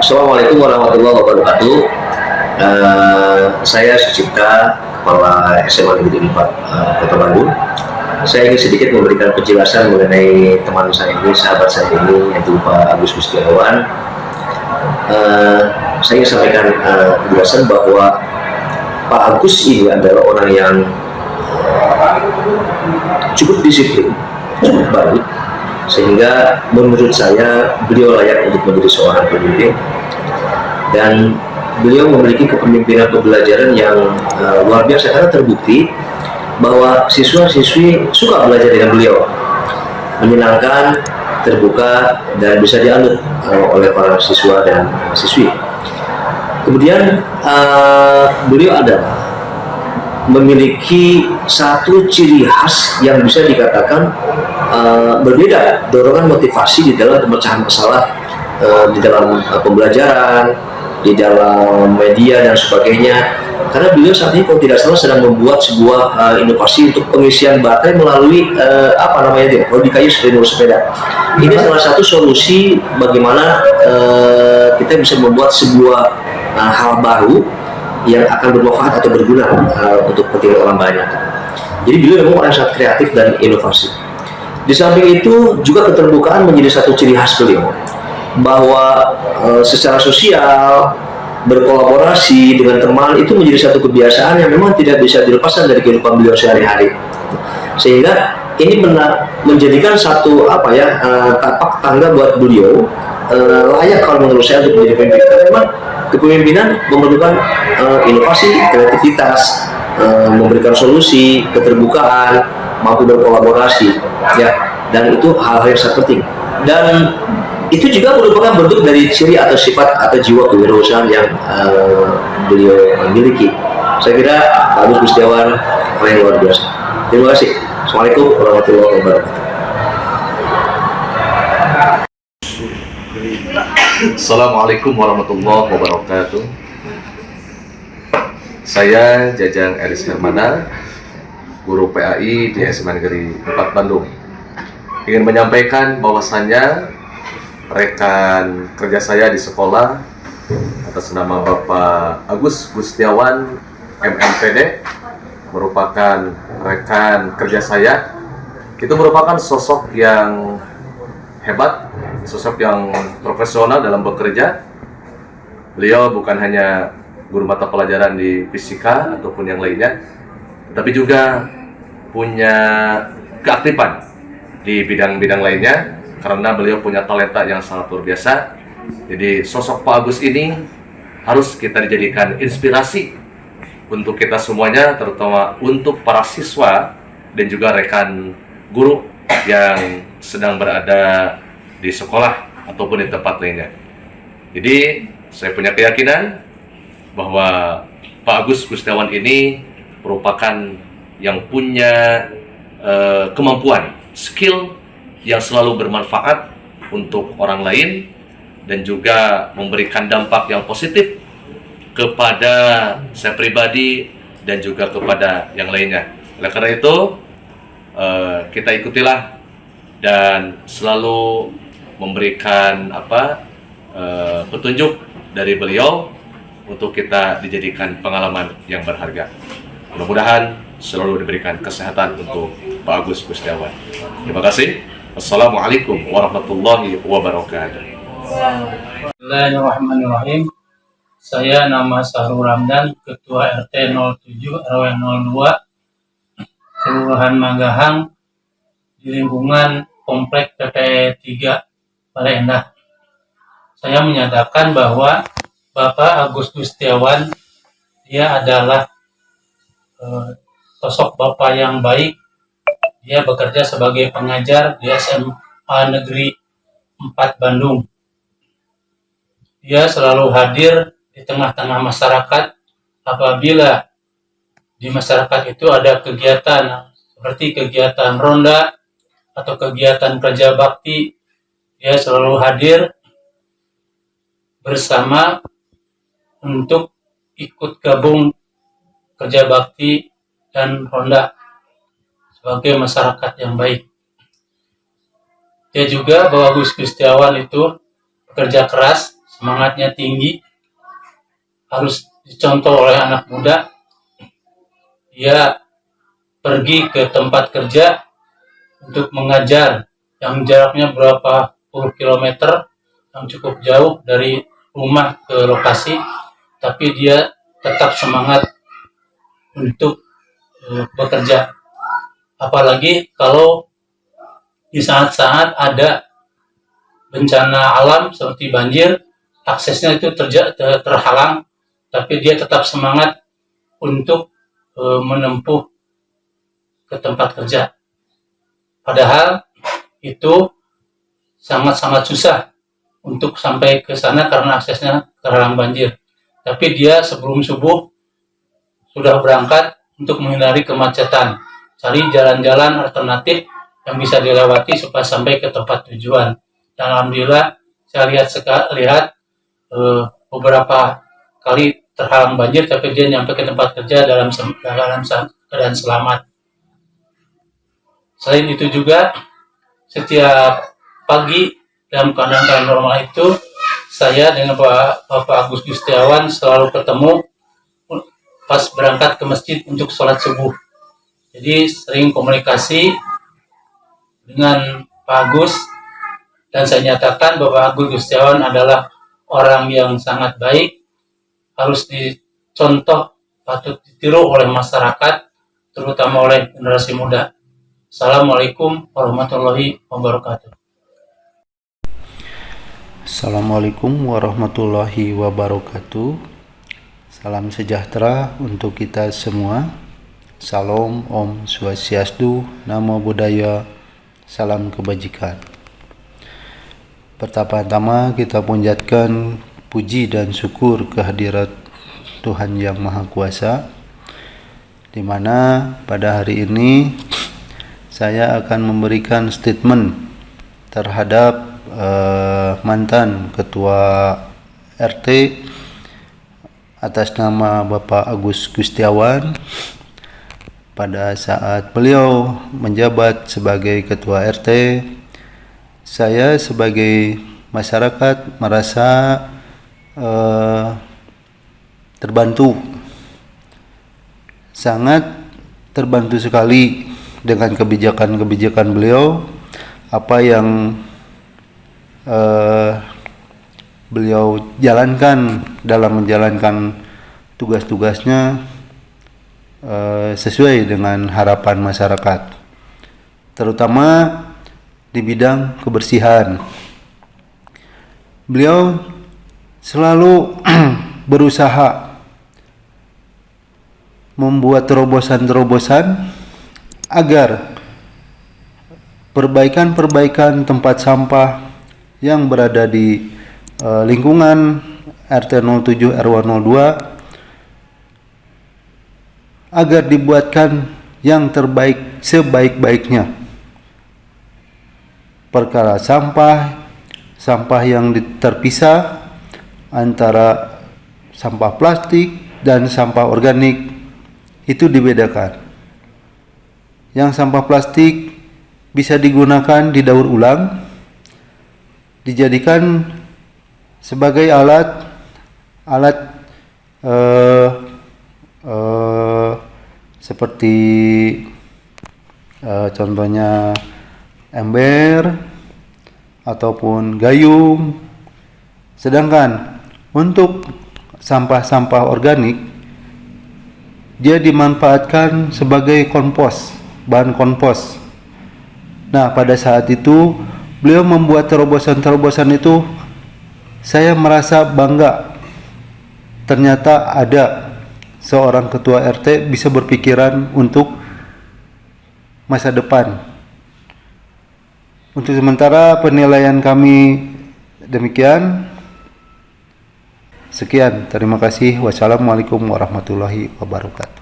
Assalamualaikum warahmatullahi wabarakatuh. Saya Sucipta, Kepala SMA Negeri 4 Kota Bandung. Saya ingin sedikit memberikan penjelasan mengenai teman saya ini, sahabat saya ini, yaitu Pak Agus Gustiawan. Saya ingin sampaikan penjelasan bahwa Pak Agus ini adalah orang yang cukup disiplin, cukup baik, sehingga menurut saya beliau layak untuk menjadi seorang pemimpin, dan beliau memiliki kepemimpinan pembelajaran yang luar biasa karena terbukti bahwa siswa-siswi suka belajar dengan beliau, menyenangkan, terbuka, dan bisa dianut oleh para siswa dan siswi. Kemudian beliau adalah memiliki satu ciri khas yang bisa dikatakan berbeda, dorongan motivasi di dalam pemecahan masalah, di dalam pembelajaran, di dalam media dan sebagainya. Karena beliau saat ini kalau tidak salah sedang membuat sebuah inovasi untuk pengisian baterai melalui logika sepeda sepeda. Ini salah satu solusi bagaimana kita bisa membuat sebuah hal baru yang akan bermanfaat atau berguna untuk kepentingan orang banyak. Jadi beliau memang orang yang sangat kreatif dan inovasi. Di samping itu juga keterbukaan menjadi satu ciri khas beliau, bahwa secara sosial berkolaborasi dengan teman itu menjadi satu kebiasaan yang memang tidak bisa dilepaskan dari kehidupan beliau sehari-hari. Sehingga ini menjadikan satu tapak tangga buat beliau layak kalau menurut saya untuk menjadi pemimpin. Karena memang kepemimpinan memerlukan inovasi, kreativitas, memberikan solusi, keterbukaan, mampu berkolaborasi, ya, dan itu hal-hal yang sangat penting. Dan itu juga merupakan bentuk dari ciri atau sifat atau jiwa kewirausahaan yang beliau miliki. Saya kira Pak Agus Gustiawan orang yang luar biasa. Terima kasih. Assalamualaikum warahmatullahi wabarakatuh. Assalamualaikum warahmatullahi wabarakatuh. Saya Jajang Eris Hermana, guru PAI di SMA Negeri 4 Bandung. Ingin menyampaikan bahwasannya rekan kerja saya di sekolah atas nama Bapak Agus Gustiawan MMPD merupakan rekan kerja saya. Itu merupakan sosok yang hebat, sosok yang profesional dalam bekerja. Beliau bukan hanya guru mata pelajaran di fisika ataupun yang lainnya, tapi juga punya keaktifan di bidang-bidang lainnya, karena beliau punya talenta yang sangat luar biasa. Jadi sosok Pak Agus ini harus kita dijadikan inspirasi untuk kita semuanya, terutama untuk para siswa dan juga rekan guru yang sedang berada di sekolah ataupun di tempat lainnya. Jadi saya punya keyakinan bahwa Pak Agus Gustiawan ini merupakan yang punya kemampuan, skill yang selalu bermanfaat untuk orang lain dan juga memberikan dampak yang positif kepada saya pribadi dan juga kepada yang lainnya. Oleh karena itu kita ikutilah dan selalu memberikan petunjuk dari beliau untuk kita dijadikan pengalaman yang berharga. Mudah-mudahan selalu diberikan kesehatan untuk Pak Agus Gustiawan. Terima kasih. Assalamualaikum warahmatullahi wabarakatuh. Bismillahirrahmanirrahim. Saya nama Sahrul Ramdan, Ketua RT 07 RW 02 Kelurahan Manggahang di lingkungan Komplek PP 3 Balai Endah. Saya menyatakan bahwa Bapak Agus Gustiawan, dia adalah sosok bapak yang baik. Dia bekerja sebagai pengajar di SMA Negeri 4 Bandung. Dia selalu hadir di tengah-tengah masyarakat apabila di masyarakat itu ada kegiatan seperti kegiatan ronda atau kegiatan kerja bakti. Dia selalu hadir bersama untuk ikut gabung kerja bakti dan ronda sebagai masyarakat yang baik. Dia juga, Bapak Agus Gustiawan itu bekerja keras semangatnya tinggi, harus dicontoh oleh anak muda. Dia pergi ke tempat kerja untuk mengajar yang jaraknya berapa puluh kilometer, yang cukup jauh dari rumah ke lokasi, tapi dia tetap semangat untuk bekerja. Apalagi kalau di saat-saat ada bencana alam seperti banjir, aksesnya itu terhalang, tapi dia tetap semangat untuk menempuh ke tempat kerja. Padahal itu sangat-sangat susah untuk sampai ke sana karena aksesnya terhalang banjir. Tapi dia sebelum subuh sudah berangkat untuk menghindari kemacetan, cari jalan-jalan alternatif yang bisa dilewati supaya sampai ke tempat tujuan. Dan alhamdulillah saya lihat beberapa kali terhalang banjir, tapi dia nyampe ke tempat kerja dalam keadaan selamat. Selain itu juga, setiap pagi dalam keadaan normal itu, saya dengan Bapak Agus Gustiawan selalu ketemu pas berangkat ke masjid untuk sholat subuh. Jadi sering komunikasi dengan Pak Agus, dan saya nyatakan Bapak Agus Gustiawan adalah orang yang sangat baik, harus dicontoh, patut ditiru oleh masyarakat, terutama oleh generasi muda. Assalamualaikum warahmatullahi wabarakatuh. Assalamualaikum warahmatullahi wabarakatuh. Salam sejahtera untuk kita semua. Salam, Om Swastiastu, Namo Buddhaya, salam kebajikan. Pertama-tama kita panjatkan puji dan syukur kehadirat Tuhan Yang Maha Kuasa, di mana pada hari ini saya akan memberikan statement terhadap mantan Ketua RT atas nama Bapak Agus Gustiawan pada saat beliau menjabat sebagai Ketua RT. Saya sebagai masyarakat merasa terbantu, sangat terbantu sekali dengan kebijakan-kebijakan beliau, apa yang beliau jalankan dalam menjalankan tugas-tugasnya sesuai dengan harapan masyarakat, terutama di bidang kebersihan. Beliau selalu berusaha membuat terobosan-terobosan agar perbaikan-perbaikan tempat sampah yang berada di lingkungan RT 07 RW 02 agar dibuatkan yang terbaik sebaik-baiknya. Perkara sampah yang terpisah antara sampah plastik dan sampah organik itu dibedakan. Yang sampah plastik bisa digunakan didaur ulang, dijadikan sebagai alat seperti contohnya ember ataupun gayung. Sedangkan untuk sampah-sampah organik dia dimanfaatkan sebagai kompos, bahan kompos. Nah, pada saat itu beliau membuat terobosan-terobosan itu, saya merasa bangga. Ternyata ada seorang ketua RT bisa berpikiran untuk masa depan. Untuk sementara penilaian kami demikian. Sekian, terima kasih. Wassalamualaikum warahmatullahi wabarakatuh.